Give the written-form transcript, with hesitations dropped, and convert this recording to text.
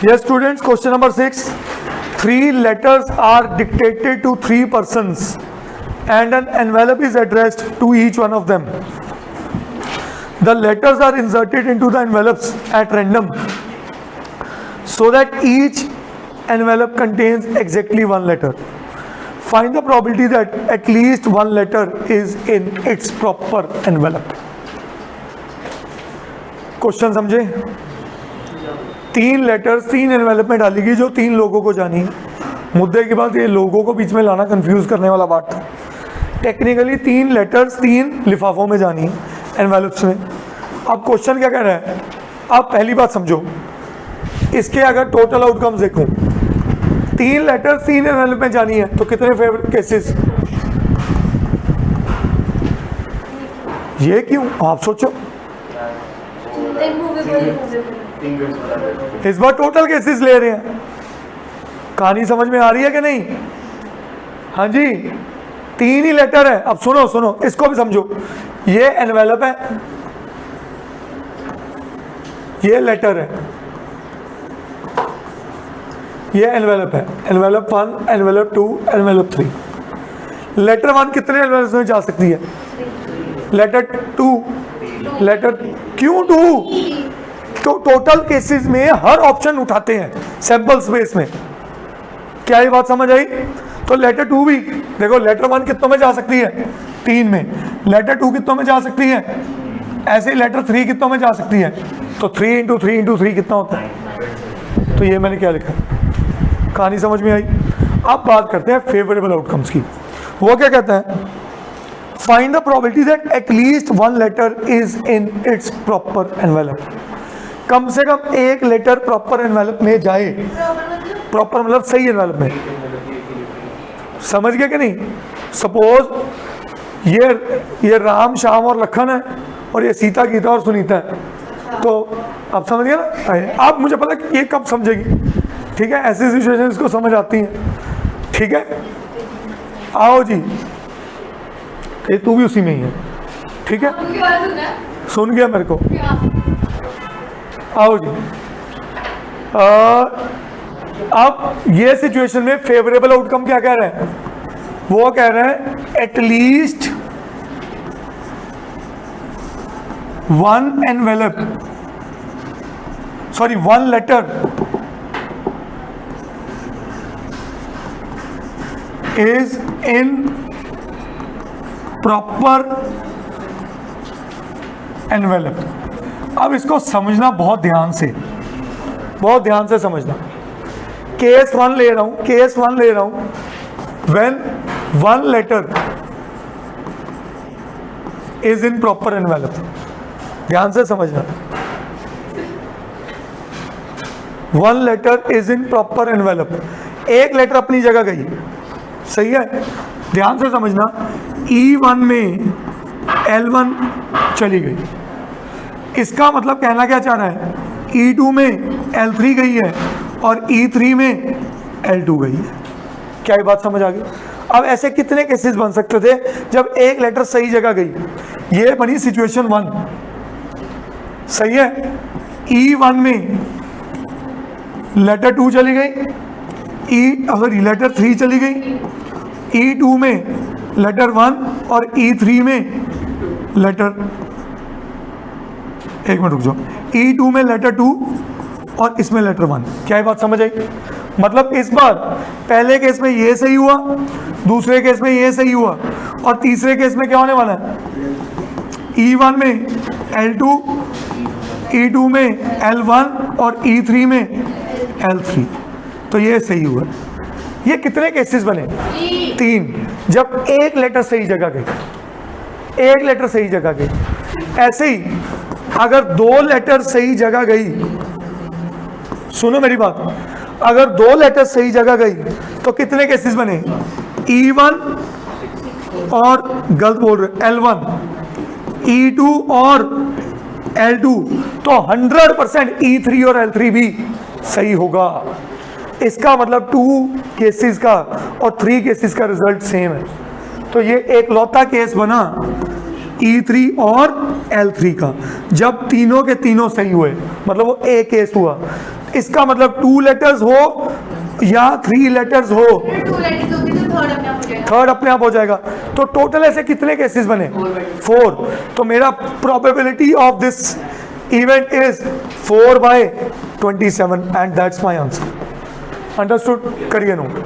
Yes, students, question number 6. 3 letters are dictated to 3 persons and an envelope is addressed to each one of them. The letters are inserted into the envelopes at random so that each envelope contains exactly 1 letter. Find the probability that at least 1 letter is in its proper envelope. Question समझे? 3 letters 3 envelope में डालेगी जो 3 लोगों को जानी है। मुद्दे की बात ये लोगों को बीच में लाना कंफ्यूज करने वाला बात था। टेक्निकली 3 लेटर्स 3 लिफाफों में जानी है एनवेलप्स में। अब क्वेश्चन क्या कह रहा है? अब पहली बात समझो, इसके अगर टोटल आउटकम्स देखूं, 3 लेटर्स 3 एनवेलप में जानी है तो कितने फेवरेट केसेस? ये क्यों आप सोचो, इस बार टोटल केसेस ले रहे हैं। कहानी समझ में आ रही है कि नहीं? हाँ जी, 3 ही लेटर है। अब सुनो सुनो, इसको भी समझो। ये एनवेलप है, ये लेटर है, ये एनवेलप है। Envelope 1, envelope 2, envelope 3। लेटर 1 कितने एनवेलप में जा सकती है? लेटर 2, लेटर क्यों 2? तो टोटल केसेस में हर ऑप्शन उठाते हैं सैंपल स्पेस में। क्या ये बात समझ आई? तो लेटर 2 भी देखो, लेटर 1 कितनों में जा सकती है? 3 में। लेटर 2 कितनों में जा सकती है? ऐसे ही लेटर 3 कितनों में जा सकती है? तो 3 इंटू 3 इंटू 3 कितना होता है? तो ये मैंने क्या लिखा, कहानी समझ में आई। अब बात करते हैं फेवरेबल आउटकम्स की। वो क्या कहता है? Find the probability that at least 1 letter is in its proper envelope. कम से कम 1 लेटर प्रॉपर एनवेलप में जाए। प्रॉपर मतलब सही एनवेलप में। समझ गए कि नहीं? सपोज ये राम, श्याम और लखन है और ये सीता, गीता और सुनीता है। तो आप समझ गए ना? आप मुझे पता कि ये कब समझेगी, ठीक है? ऐसी सिचुएशन इसको समझ आती हैं, ठीक है? आओ जी, ये तू भी उसी में ही है, ठीक है? सुन गया मेरे को? आओ जी। अब ये सिचुएशन में फेवरेबल आउटकम क्या कह रहे हैं? वो कह रहे हैं at least 1 envelope, sorry 1 letter is in proper envelope. अब इसको समझना बहुत ध्यान से समझना। केस 1 ले रहा हूं, when 1 letter is in proper envelope. ध्यान से समझना, 1 letter is in proper envelope. 1 letter अपनी जगह गई, सही है? ध्यान से समझना, E1 में L1 चली गई। इसका मतलब कहना क्या चाह रहा है? E2 में L3 गई है और E3 में L2 गई है। क्या ये बात समझ आ गई? अब ऐसे कितने केसेस बन सकते थे जब 1 लेटर सही जगह गई? ये बनी सिचुएशन 1, सही है? E1 में लेटर 2 चली गई, अगर लेटर 3 चली गई, E2 में लेटर 1 और E3 में लेटर, एक मिनट रुक जाओ, E2 में लेटर 2 और इसमें लेटर 1। क्या ये बात समझ आई? मतलब इस बार पहले केस में ये सही हुआ, दूसरे केस में ये सही हुआ और तीसरे केस में क्या होने वाला है? E1 में L2, E2 में L1 और E3 में L3। तो ये सही हुआ। ये कितने केसेस बने? 3। जब 1 लेटर सही जगह गई, 1 लेटर सही जगह गई। ऐसे ही अगर 2 लेटर सही जगह गई, सुनो मेरी बात, अगर 2 लेटर सही जगह गई तो कितने केसेस बने? E1 और गलत बोल रहे L1, E2 और L2। तो 100% E3 और L3 भी सही होगा। इसका मतलब 2 केसेस का और 3 केसेस का रिजल्ट सेम है। तो ये एक लौता केस बना E3 और L3 का, जब तीनों के तीनों सही हुए, मतलब वो ए केस हुआ। इसका मतलब 2 लेटर्स हो या 3 लेटर्स हो, 2 लेटर्स होगी तो थर्ड अपने आप हो जाएगा। थर्ड अपने आप हो जाएगा। तो टोटल ऐसे कितने केसेस बने? 4। तो मेरा probability of this event is 4/27 and that's my answer. Understood? करिए नोट।